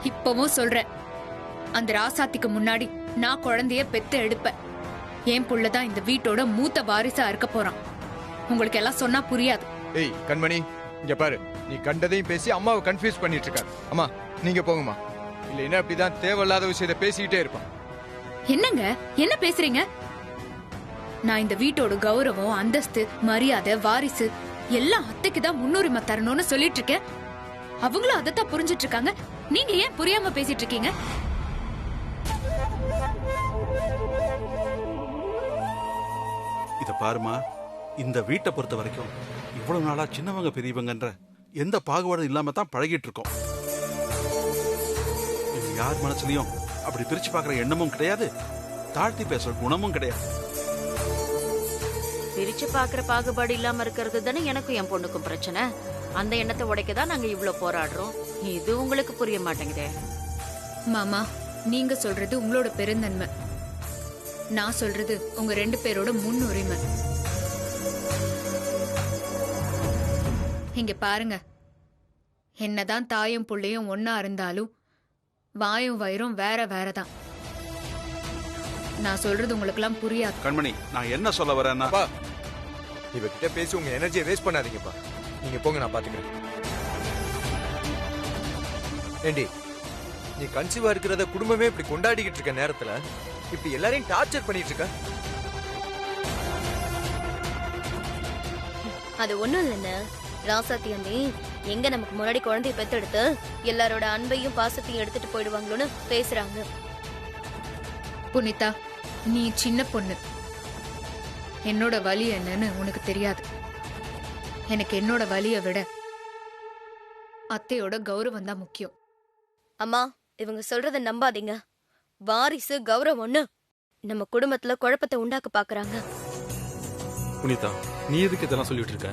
இப்பவும் சொல்றேன், அந்த ராசாத்திக்கு முன்னாடி நான் குழந்தைய பெத்து எடுப்பேன். என் புள்ளதான் இந்த வீட்டோட மூத்த வாரிசா இருக்க போறான். உங்களுக்கு எல்லாம் சொன்னா புரியாது. ஏய் கண்மணி, இங்க பாரு, நீ கண்டதையும் பேசி அம்மாவை கன்ஃபியூஸ் பண்ணிட்டு இருக்காரு. அம்மா நீங்க போங்கம்மா, இல்லைன்னா அப்படிதான் தேவையில்லாத விஷயத்த பேசிக்கிட்டே இருப்பான். என்னங்க என்ன பேசுறீங்க? நான் இந்த வீட்டோட கௌரவம், அந்தஸ்து, மரியாதை, வாரிசு எல்லாம் அத்தைக்கு தான் முன்னுரிமை தரணும்னு சொல்லிட்டு இருக்கேன். அவங்களும் அதைத்தான் புரிஞ்சிட்டு இருக்காங்க. நீங்க ஏன் புரியாம பேசிட்டு இருக்கீங்க? இத பாருமா, இந்த வீட்டை பொறுத்த வரைக்கும் இவ்வளவு நாளா சின்னவங்க பெரியவங்கன்ற எந்த பாகுபாடும் இல்லாம தான் பழகிட்டு இருக்கோம். யார் மனசுலயும் அப்படி பிரிச்சு பாக்குற எண்ணமும் கிடையாது, தாழ்த்தி பேசுற குணமும் கிடையாது. பிரிச்சு பாக்குற பாகுபாடு இல்லாம இருக்கிறது தானே எனக்கும் என் பொண்ணுக்கும் பிரச்சனை. அந்த எண்ணத்தை உடைக்கதான் நாங்க இவ்வளவு போராடுறோம். இது உங்களுக்கு புரிய மாட்டேங்குதே. மாமா, நீங்க சொல்றது உங்களோட பெருந்தன்மை, நான் சொல்றது உங்க 2 பேரோட முன்னுரிமை. இங்க பாருங்க, என்னதான் தாயும் புள்ளையும் ஒன்னா இருந்தாலும் வாயும் வயிறும் வேற வேறதான். நான் சொல்றது உங்களுக்கு எல்லாம் புரியாது. கண்மணி, நான் என்ன சொல்ல வரேன்னா, இவகிட்ட பேசி உங்க எனர்ஜியை வேஸ்ட் பண்ணாதீங்கப்பா. நீங்க போங்க, நான் பாத்துக்கிறேன். ஏண்டி, நீ கன்சீவா இருக்கிறத குடும்பமே இப்படி கொண்டாடிக்கிட்டு இருக்க நேரத்துல இப்படி எல்லாரையும் டார்ச்சர் பண்ணிட்டு இருக்க. அது ஒண்ணும் இல்லைன்னு ராசாத்தி அண்ணி எங்க நமக்கு முன்னாடி குழந்தைய பெத்தெடுத்து எல்லாரோட அன்பையும் பாசத்தையும் எடுத்துட்டு போயிடுவாங்களோன்னு பேசுறாங்க. புனிதா, நீ சின்ன பொண்ணு, என்னோட வலி என்னன்னு உனக்கு தெரியாது. எனக்கு என்னோட வலியை விட அத்தையோட கௌரவம் தான் முக்கியம். அம்மா, இவங்க சொல்றத நம்பாதீங்க. வாரிசு கௌரவம்னு நம்ம குடும்பத்துல குழப்பத்தை உண்டாக்க பாக்குறாங்க. புனிதா, நீ எதுக்கு இதெல்லாம் சொல்லிட்டு இருக்க?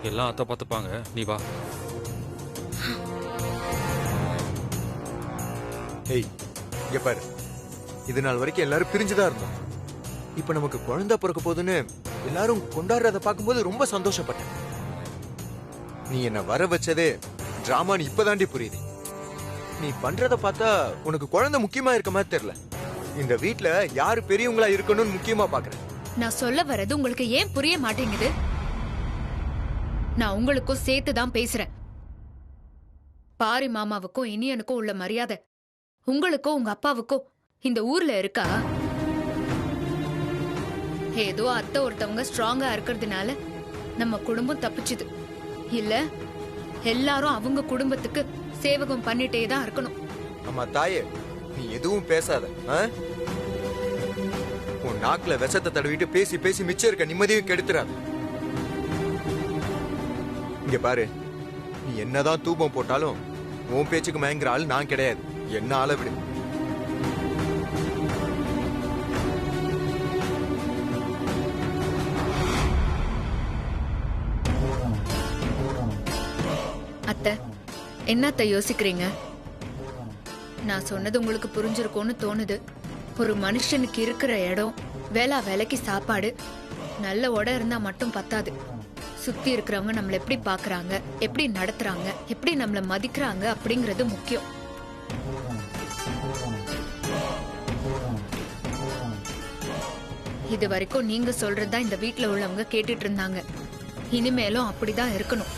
எல்லாம் அத்தை பார்த்துப்பாங்க, நீ வா. ஏய் இங்க பாரு, இது நாள் வரைக்கும் எல்லாரும் பிரிஞ்சுதான் இருந்தோம். இப்ப நமக்கு குழந்தை பிறக்க போதுன்னு எல்லாரும் கொண்டாடுறத பார்க்கும்போது ரொம்ப சந்தோஷப்பட்டேன். நீ என்ன வர வச்சதே டிராமான்னு இப்பதாண்டி புரியுது. நீ பண்றத பார்த்தா உனக்கு குழந்தை முக்கியமா இருக்க மாதிரி தெரியல. இந்த வீட்ல யாரு பெரியவங்களா இருக்கணும்னு முக்கியமா பாக்குறேன். நான் சொல்ல வர்றது உங்களுக்கு ஏன் புரிய மாட்டேங்குது? நான் உங்களுக்கும் சேர்த்துதான் பேசுறேன். பாரி மாமாவுக்கும் இனியனுக்கும் உள்ள மரியாதை உங்களுக்கும் உங்க அப்பாவுக்கும் இந்த ஊர்ல இருக்கா? ஏதோ அத்தை ஒருத்தவங்க ஸ்ட்ராங்கா இருக்கிறதுனால நம்ம குடும்பம் தப்பிச்சுது. இல்ல எல்லாரும் அவங்க குடும்பத்துக்கு சேவகம் பண்ணிட்டே தான் இருக்கணும். அம்மா தாயே, நீ எதுவும் பேசாத. உன் நாக்குல விஷத்தை தடவிட்டு பேசி பேசி மிச்சம் இருக்க நிம்மதியும் கெடுத்துறாத. இங்க பாரு, நீ என்னதான் தூபம் போட்டாலும் உன் பேச்சுக்கு மயங்குற ஆள் நான் கிடையாது. என்ன ஆள விடு. அத்தை, என்னத்த யோசிக்கிறீங்க? நான் சொன்னது உங்களுக்கு புரிஞ்சிருக்கும்னு தோணுது. ஒரு மனுஷனுக்கு இருக்கிற இடம், வேலைக்கு சாப்பாடு, நல்ல உடை இருந்தா மட்டும் பத்தாது. சுத்தி இருக்கிறவங்க நம்மள எப்படி பாக்குறாங்க, எப்படி நடத்துறாங்க, எப்படி நம்மள மதிக்கிறாங்க அப்படிங்கறது முக்கியம். இது வரைக்கும் நீங்க சொல்றதுதான் இந்த வீட்டுல உள்ளவங்க கேட்டுட்டு இருந்தாங்க. இனிமேலும் அப்படிதான் இருக்கணும்.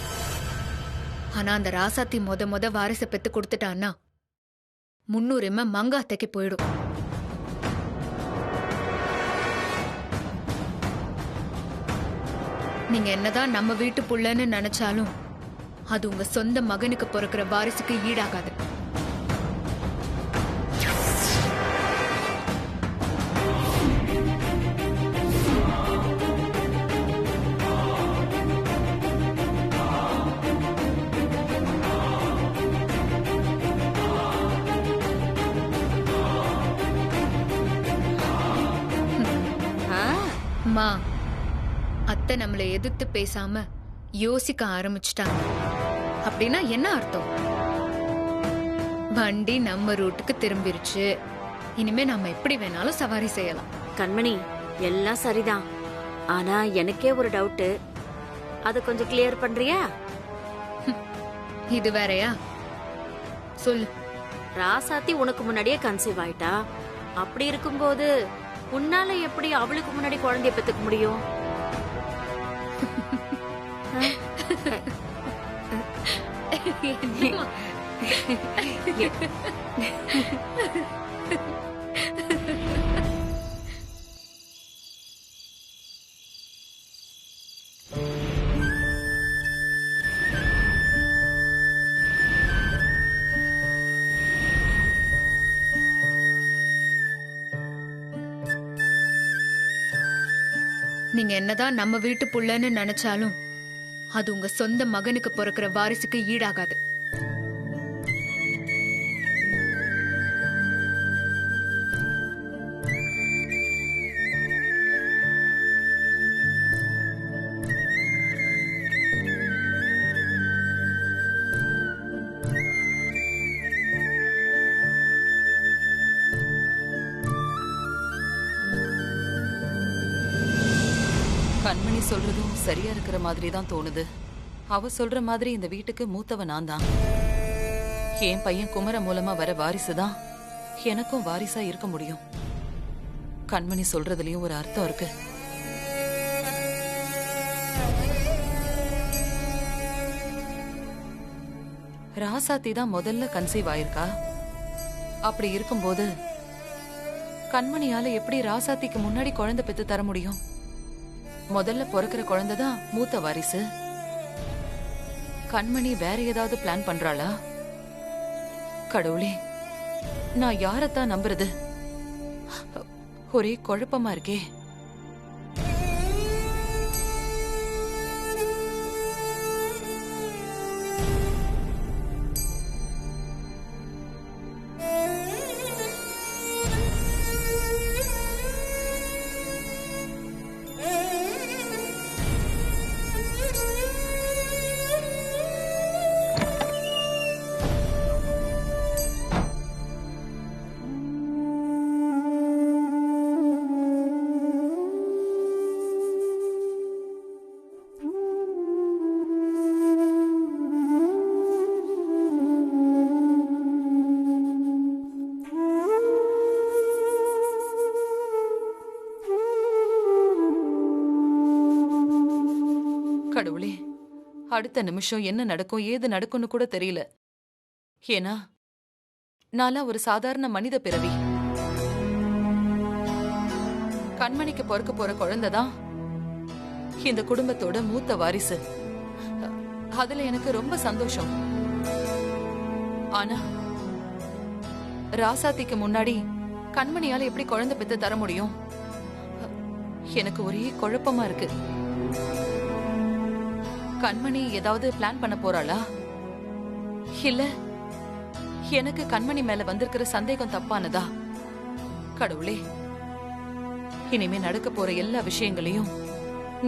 ஆனா அந்த ராசாத்தி முத வாரிசை பெத்து கொடுத்துட்டான்னா முன்னுரிமை மங்காத்தைக்கு போயிடும். நீங்க என்னதான் நம்ம வீட்டு புள்ளன்னு நினைச்சாலும் அது உங்க சொந்த மகனுக்கு பிறக்கிற வாரிசுக்கு ஈடாகாது. அம்மா, அத்தை நம்மளை எதிர்த்து பேசாம யோசிக்க ஆரம்பிச்சுட்டாங்க. அப்படின்னா என்ன அர்த்தம்? வண்டி நம்ம ரூட்டுக்கு திரும்பிருச்சு. இனிமே நம்ம எப்படி வேணாலும் சவாரி செய்யலாம். கண்மணி, எல்லாம் சரிதான். ஆனா எனக்கே ஒரு டவுட், அது கொஞ்சம் கிளியர் பண்றியா? இது வேறயா? சொல்லு. ராசாத்தி உனக்கு முன்னாடியே கன்சீவ் ஆயிட்டா. அப்படி இருக்கும்போது உன்னால எப்படி அவளுக்கு முன்னாடி குழந்தைய பெத்துக்க முடியும்? நீங்க என்னதான் நம்ம வீட்டு புள்ளன்னு நினைச்சாலும் அது உங்க சொந்த மகனுக்கு பிறக்கிற வாரிசுக்கு ஈடாகாது. கண்மணி சொல்றதும் சரியா இருக்கிற மாதிரி தான் தோணுது. அவ சொல்ற மாதிரி இந்த வீட்டுக்கு மூத்தவ நான் தான். என் பையன் குமர மூலமா வர வாரிசு தான் எனக்கும் வாரிசா இருக்க முடியும். கண்மணி சொல்றதுலயும் ஒரு அர்த்தம் இருக்கு. ராசாத்தி தான் முதல்ல கன்சீவ் ஆயிருக்கா. அப்படி இருக்கும்போது கண்மணியால எப்படி ராசாத்திக்கு முன்னாடி குழந்தை பெத்து தர முடியும்? முதல்ல பிறக்கிற குழந்தை தான் மூத்த வாரிசு. கண்மணி வேற ஏதாவது பிளான் பண்றாளா? கடவுளே, நான் யாரத்தான் நம்புறது? ஒரே குழப்பமா இருக்கே. கடவுளே, அடுத்த நிமிஷம் என்ன நடக்கும் ஏது நடக்கும்னு கூட தெரியல. ஏன்னா நான்லாம் ஒரு சாதாரண மனித பிறவி. கண்மணிக்கு பிறக்க போற குழந்தைதான் இந்த குடும்பத்தோட மூத்த வாரிசு. அதுல எனக்கு ரொம்ப சந்தோஷம். ஆனா ராசாத்திக்கு முன்னாடி கண்மணியால எப்படி குழந்தை பெத்து தர முடியும்? எனக்கு ஒரே குழப்பமா இருக்கு. கண்மணி ஏதாவது பிளான் பண்ண போறாளா? இல்ல எனக்கு கண்மணி மேல வந்திருக்கிற சந்தேகம் தப்பானதா? கடவுளே, இனிமே நடக்க போற எல்லா விஷயங்களையும்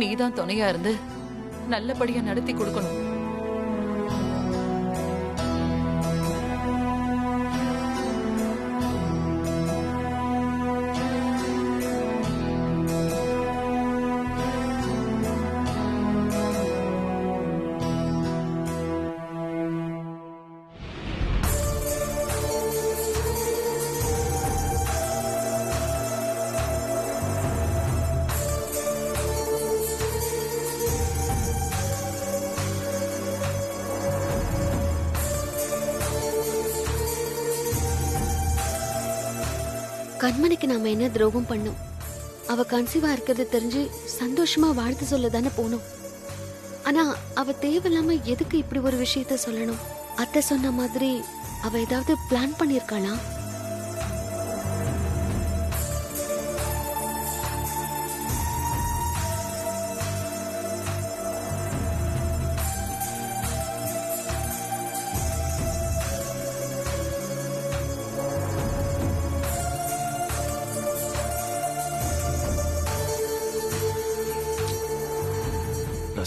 நீதான் துணையா இருந்து நல்லபடியா நடத்தி கொடுக்கணும். கண்மணிக்கு நாம என்ன துரோகம் பண்ணோம்? அவ கன்சீவா இருக்கிறது தெரிஞ்சு சந்தோஷமா வாழ்த்து சொல்ல தானே போனோம். ஆனா அவ தேவையில்லாம எதுக்கு இப்படி ஒரு விஷயத்த சொல்லணும்? அத்தை சொன்ன மாதிரி அவ ஏதாவது பிளான் பண்ணிருக்காளா?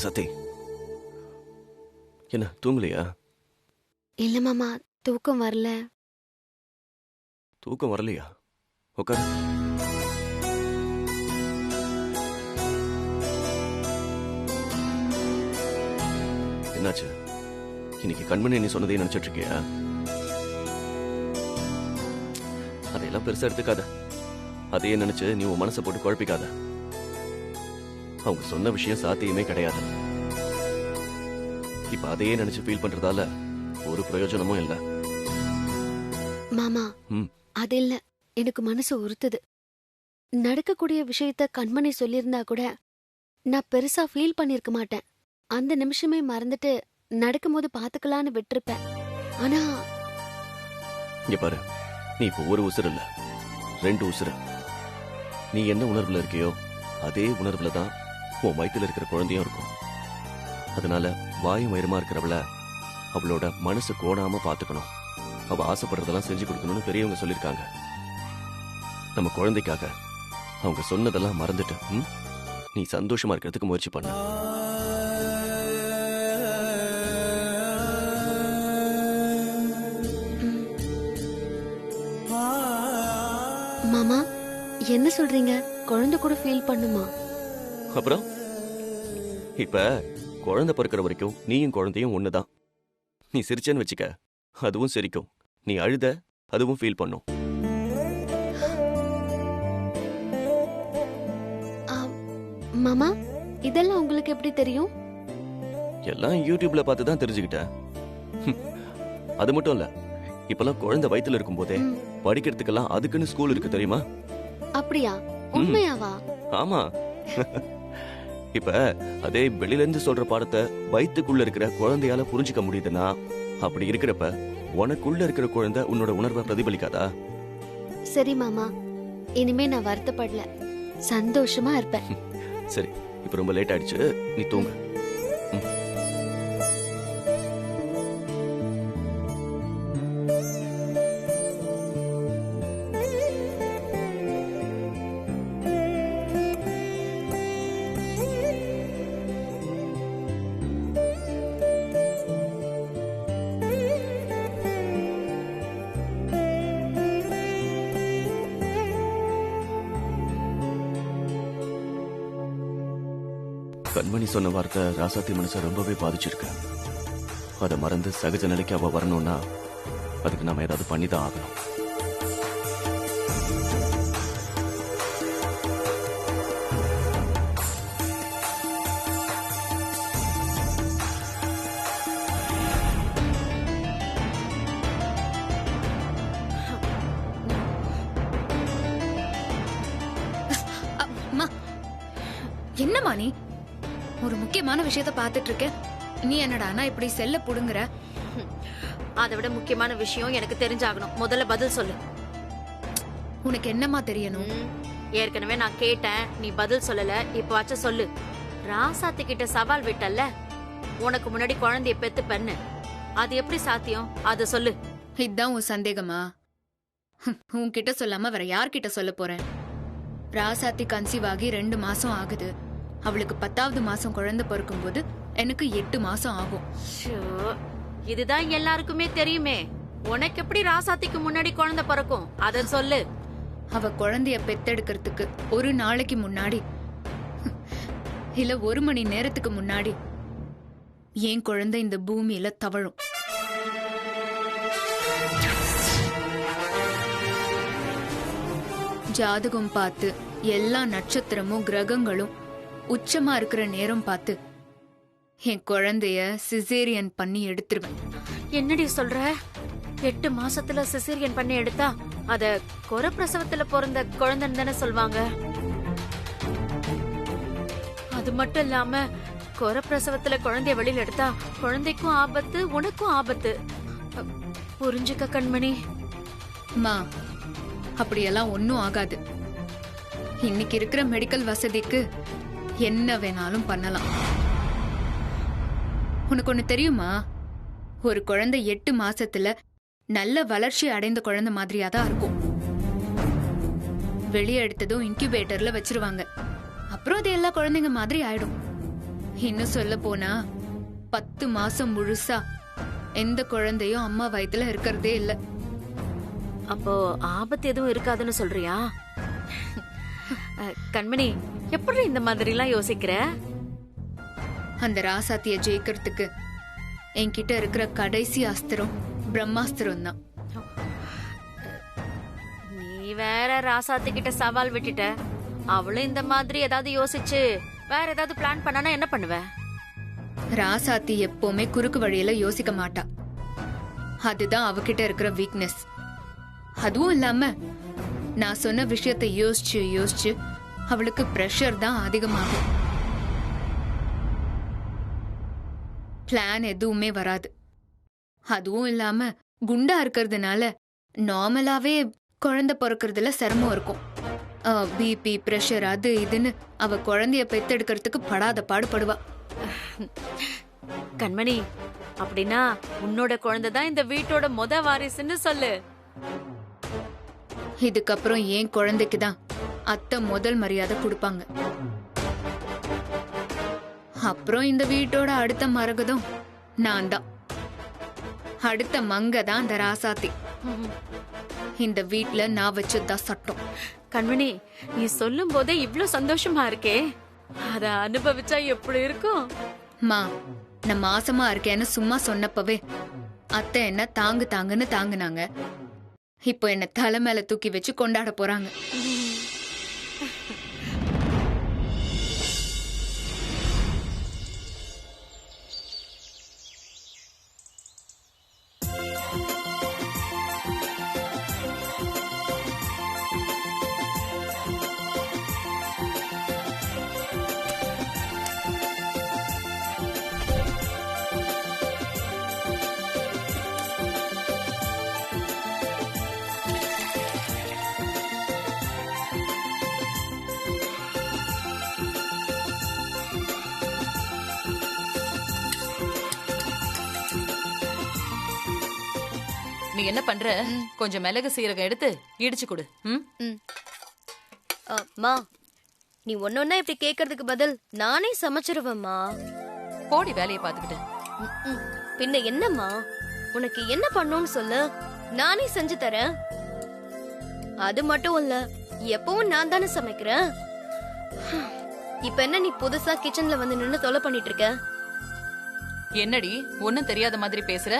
சத்தி, என்ன தூங்கலையா? இல்ல மாமா, தூக்கம் வரல. தூக்கம் வரலையா? உட்காரு. என்னாச்சு? இன்னைக்கு கண்மணி நீ சொன்னதே நினைச்சிட்டு இருக்கியா? அதையெல்லாம் பெருசா எடுத்துக்காத. அதையே நினைச்சு நீ உன் மனசை போட்டு குழப்பிக்காத. அவங்க சொன்ன விஷயம் சாத்தியமே கிடையாது. இப்ப அதையே நினைச்சு ஃபீல் பண்றதால ஒரு பிரயோஜனமும் இல்ல. மாமா அது இல்ல, எனக்கு மனசு உறுத்துது. நடக்கக்கூடிய விஷயத்த கண்மணி சொல்லியிருந்தா கூட நான் பெருசா ஃபீல் பண்ணிருக்க மாட்டேன். அந்த நிமிஷமே மறந்துட்டு நடக்கும்போது பாத்துக்கலான்னு விட்டுருப்பேன். ஆனா இங்க பாரு, நீ இப்ப ஒரு உசுறு இல்ல, 2 உசுறு. நீ என்ன உணர்வுல இருக்கியோ அதே உணர்வுல தான் உன் வயித்துல இருக்கிற குழந்தையும் இருக்கும். அதனால வாயும் வயிறுமா இருக்கிறவள அவளோட மனசு கோணாம பாத்துக்கணும். அவ ஆசைப்படுறதெல்லாம் செஞ்சு கொடுக்கணும்னு பெரியவங்க சொல்லிருக்காங்க. நம்ம குழந்தைக்காக அவங்க சொன்னதெல்லாம் மறந்துட்டு நீ சந்தோஷமா இருக்கிறதுக்கு முயற்சி பண்ண. மாமா என்ன சொல்றீங்க? குழந்தை கூட ஃபீல் பண்ணுமா? அப்புறம் இப்ப குழந்தை பிறக்கிற வரைக்கும் நீயும் குழந்தையும் ஒண்ணுதான். நீ சிரிச்சேன்னு வச்சுக்க, அதுவும் சிரிக்கும். நீ அழுத, அதுவும் ஃபீல் பண்ணும். மாமா இதெல்லாம் உங்களுக்கு எப்படி தெரியும்? எல்லாம் யூடியூப்ல பார்த்து தான் தெரிஞ்சுக்கிட்டேன். அது மட்டும் இல்ல, இப்பெல்லாம் குழந்தை வயித்துல இருக்கும் போதே படிக்கிறதுக்கெல்லாம் அதுக்குன்னு ஸ்கூல் இருக்கு தெரியுமா? அப்படியா? உண்மையாவா? ஆமா. இப்ப அதே வெளியில இருந்து சொல்ற பாடத்தை வயித்துக்குள்ள இருக்கிற குழந்தையால புரிஞ்சுக்க முடியுதுன்னா, அப்படி இருக்கிறப்ப உனக்குள்ள இருக்கிற குழந்தை உன்னோட உணர்வை பிரதிபலிக்காதா? சரி மாமா, இனிமே நான் வருத்தப்படல, சந்தோஷமா இருப்பேன். சரி, இப்ப ரொம்ப லேட் ஆயிடுச்சு, நீ தூங்கு. கண்மணி சொன்ன வார்த்தை ராசாத்தி மனசை ரொம்பவே பாதிச்சிருக்கு. அதை மறந்து சகஜ நிலைக்கு அவ வரணும்னா அதுக்கு நாம ஏதாவது பண்ணிதான் ஆகணும். என்னமா நீ ஒரு முக்கியமான விஷயத்த பாத்துட்டு இருக்க, நீ என்னடா இப்படி செல்ல புடுங்குற? அதை விட முக்கியமான விஷயம் எனக்கு தெரிஞ்சாகணும். முதல்ல பதில் சொல்லு. உனக்கு என்னமா தெரியணும்? ஏற்கனவே நான் கேட்டேன், நீ பதில் சொல்லல. இப்ப வச்ச சொல்லு. ராசாத்தி கிட்ட சவால் விட்டல்ல, உனக்கு முன்னாடி குழந்தைய பெத்து பெண்ணு, அது எப்படி சாத்தியம்? அத சொல்லு. இதுதான் உன் சந்தேகமா? உன்கிட்ட சொல்லாம வேற யார்கிட்ட சொல்ல போறேன்? ராசாத்தி கன்சீவ் ஆகி 2 மாசம் ஆகுது. அவளுக்கு 10வது மாசம் குழந்தை பிறக்கும் போது எனக்கு 8 மாசம் ஆகும். இதுதான் எல்லாருக்குமே தெரியுமே. உனக்கு எப்படி ராசாத்திக்கு முன்னாடி குழந்தை பிறக்கும்? அத சொல்லு. அவ குழந்தைய பெத்தெடுக்கிறதுக்கு ஒரு நாளைக்கு முன்னாடி இல்ல 1 மணி நேரத்துக்கு முன்னாடி என் குழந்தை இந்த பூமியில தவழும். ஜாதகம் பார்த்து எல்லா நட்சத்திரமும் கிரகங்களும் உச்சமா இருக்கிற நேரம் பார்த்து என் குழந்தைய சிசேரியன் பண்ணி எடுத்துருவேன். என்னடி சொல்ற? 8 மாசத்துல சிசேரியன் பண்ணி எடுத்தா அத குறப்பிரசவத்துல பிறந்த குழந்தைன்னு தானே சொல்வாங்க. அது மட்டும் இல்லாம குறப்பிரசவத்துல குழந்தைய வெளியில எடுத்தா குழந்தைக்கும் ஆபத்து, உனக்கும் ஆபத்து. புரிஞ்சுக்க கண்மணி. மா, அப்படியெல்லாம் ஒன்னும் ஆகாது. இன்னைக்கு இருக்கிற மெடிக்கல் வசதிக்கு என்ன வேணாலும் பண்ணலாம். உனக்கு ஒண்ணு தெரியுமா? ஒரு குழந்தை 8 மாசத்துல நல்ல வளர்ச்சி அடைந்த குழந்தை மாதிரியா தான் இருக்கும். வெளியே எடுத்ததும் இன்குபேட்டர்ல வச்சிருவாங்க. அப்புறம் அது எல்லா குழந்தைங்க மாதிரி ஆயிடும். இன்னும் சொல்ல போனா 10 மாசம் முழுசா எந்த குழந்தையும் அம்மா வயித்துல இருக்கிறதே இல்ல. அப்போ ஆபத்து எதுவும் இருக்காதுன்னு சொல்றியா? கண்மணி, எப்படி இந்த மாதிரி எல்லாம் யோசிக்கிற? அந்த ராசாத்திய ஜெயிக்கிறதுக்கு என்கிட்ட இருக்கிற கடைசி அஸ்திரம் பிரம்மாஸ்திரம் தான். நீ வேற ராசாத்தி கிட்ட சவால் விட்டுட்ட. அவளும் இந்த மாதிரி ஏதாவது யோசிச்சு வேற ஏதாவது பிளான் பண்ணனா என்ன பண்ணுவ? ராசாத்தி எப்பவுமே குறுக்கு வழியில யோசிக்க மாட்டா. அதுதான் அவகிட்ட இருக்கிற வீக்னஸ். அதுவும் இல்லாம நான் சொன்ன விஷயத்தை யோசிச்சு யோசிச்சு அவளுக்கு பிரஷர் தான் அதிகமாகும். பிளான் எதுவுமே வராது. அதுவும் இல்லாம குண்டா இருக்கிறதுனால நார்மலாவே குழந்தை பிறக்கிறதுல சிரமம் இருக்கும். பிபி பிரஷர் அது இதுன்னு அவ குழந்தைய பெத்தெடுக்கிறதுக்கு படாத பாடுபடுவா. கண்மணி, அப்படின்னா உன்னோட குழந்தை தான் இந்த வீட்டோட வாரிசுன்னு சொல்லு. இதுக்கப்புறம் என் குழந்தைக்கு தான் அத்தை முதல் மரியாதை கொடுப்பாங்க. அப்புறம் இந்த வீட்டோட அடுத்த மரகதம் நான் தான். அடுத்த மங்க தான் அந்த ராசாத்தி. இந்த வீட்ல நான் வச்சதுதான் சட்டம். கண்மணி, நீ சொல்லும் போதே இவ்ளோ சந்தோஷமா இருக்கே, அத அனுபவிச்சா எப்படி இருக்கும்? மா, நான் மாசமா இருக்கேன்னு சும்மா சொன்னப்பவே அத்தை என்ன தாங்கு தாங்குன்னு தாங்குனாங்க. இப்போ என்ன தலை மேல தூக்கி வச்சு கொண்டாட போறாங்க. நீ என்ன பண்ற? கொஞ்சம் மிளகு சீரகம் எடுத்து இடிச்சு கொடு. அம்மா, நீ ஒன்னொன்னா இப்படி கேக்குறதுக்கு பதில் நானே சமைச்சிருவேம்மா. போடி வேலையை பாத்துக்கிட்டு. பின்ன என்னம்மா, உனக்கு என்ன பண்ணணும்னு சொல்லு, நானே செஞ்சு தரேன். அது மட்டும் இல்ல, எப்பவும் நான் தானே சமைக்கிறேன். இப்ப என்ன நீ புதுசா கிச்சன்ல வந்து நின்னு தொலை பண்ணிட்டு இருக்க? என்னடி ஒன்னும் தெரியாத மாதிரி பேசுற?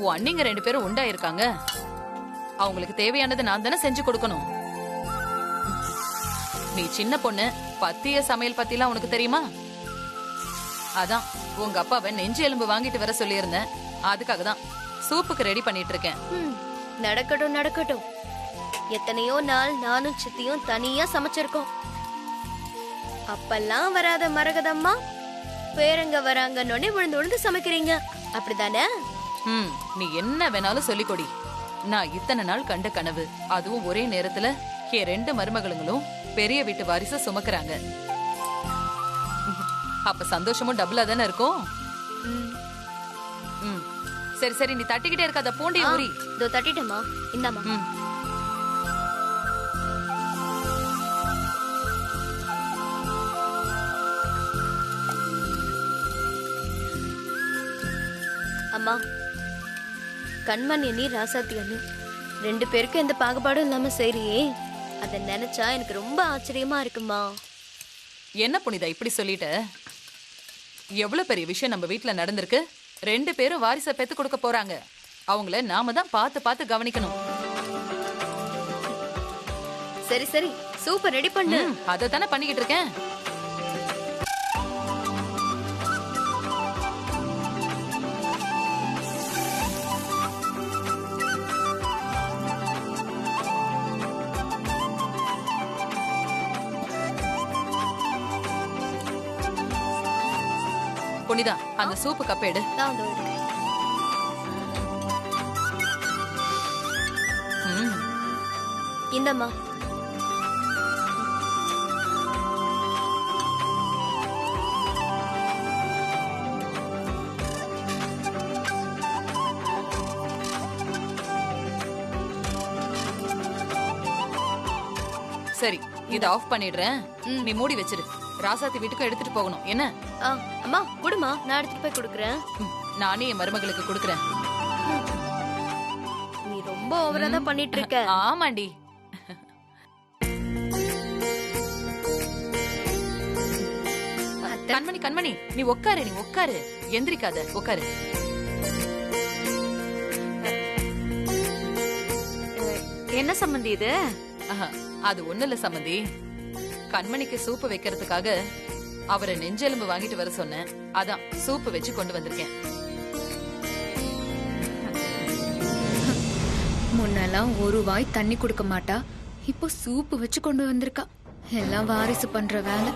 உன் அண்ணிங்க 2 பேரும் உண்டா இருக்காங்க. அவங்களுக்கு தேவையானது நான் தானே செஞ்சு கொடுக்கணும். நீ சின்ன பொண்ணு, பத்திய சமையல் பத்திலாம் உனக்கு தெரியுமா? அதான் உங்க அப்பாவை நெஞ்சு எலும்பு வாங்கிட்டு வர சொல்லியிருந்தேன். அதுக்காக தான் சூப்புக்கு ரெடி பண்ணிட்டு இருக்கேன். நடக்கட்டும் நடக்கட்டும். எத்தனையோ நாள் நானும் சித்தியும் தனியா சமைச்சிருக்கோம். அப்பெல்லாம் வராத மரகதம்மா பேரங்க வராங்கன்னொடனே விழுந்து விழுந்து சமைக்கிறீங்க, அப்படிதானே? நீ என்ன வேணாலும் சொல்லிக் கொடி. நான் இத்தனை நாள் கண்ட கனவு, அதுவும் ஒரே நேரத்துல என் 2 மருமகளுங்களும் பெரிய வீட்டு வாரிசு சுமக்குறாங்க. அப்ப சந்தோஷமும் டபுளா தானே இருக்கும். சரி சரி, நீ தட்டிக்கிட்டே இருக்காத, பூண்டி ஊறி. இதோ தட்டிட்டேம்மா, இந்தாம்மா. அம்மா, கண்மணி அண்ணி ராசாத்தி அண்ணி 2 பேருக்கும் எந்த பாகுபாடும் இல்லாம சரியே, அத நினைச்சா எனக்கு ரொம்ப ஆச்சரியமா இருக்குமா. என்ன புனிதா இப்படி சொல்லிட்ட? எவ்வளவு பெரிய விஷயம் நம்ம வீட்டுல நடந்திருக்கு. 2 பேரும் வாரிசை பெத்து கொடுக்க போறாங்க. அவங்கள நாம தான் பார்த்து பார்த்து கவனிக்கணும். சரி சரி, சூப்பர், ரெடி பண்ணு. அதை தானே பண்ணிக்கிட்டு இருக்கேன். புனிதா, அந்த சூப்பு கப் எடு. இந்தம்மா. சரி, இத ஆஃப் பண்ணிடுறேன். நீ மூடி வச்சிரு. ராசாத்தி வீட்டுக்கு எடுத்துட்டு போகணும். என்ன? அம்மா குடுமா, நான் எடுத்துட்டு போய் கொடுக்கறேன். நானே என் மருமகளுக்கு கொடுக்கறேன். நீ ரொம்ப ஓவரா தான் பண்ணிட்டு இருக்க. ஆமாண்டி. கண்மணி கண்மணி, நீ உட்காரு, நீ உட்காரு, எந்திரிக்காத, உட்காரு. என்ன சம்மந்தி இது? ஆஹா, அது ஒண்ணு இல்ல சம்மந்தி. கண்மணிக்கு சூப்பு வைக்கிறதுக்காக அவரை நெஞ்செலும்பு வாங்கிட்டு வர சொன்னேன். அதான் சூப்பு வச்சு கொண்டு வந்திருக்கேன். முன்னெல்லாம் ஒரு வாய் தண்ணி கொடுக்க மாட்டா, இப்போ சூப்பு வச்சு கொண்டு வந்திருக்கா. எல்லாம் வாரிசு பண்ற வேலை.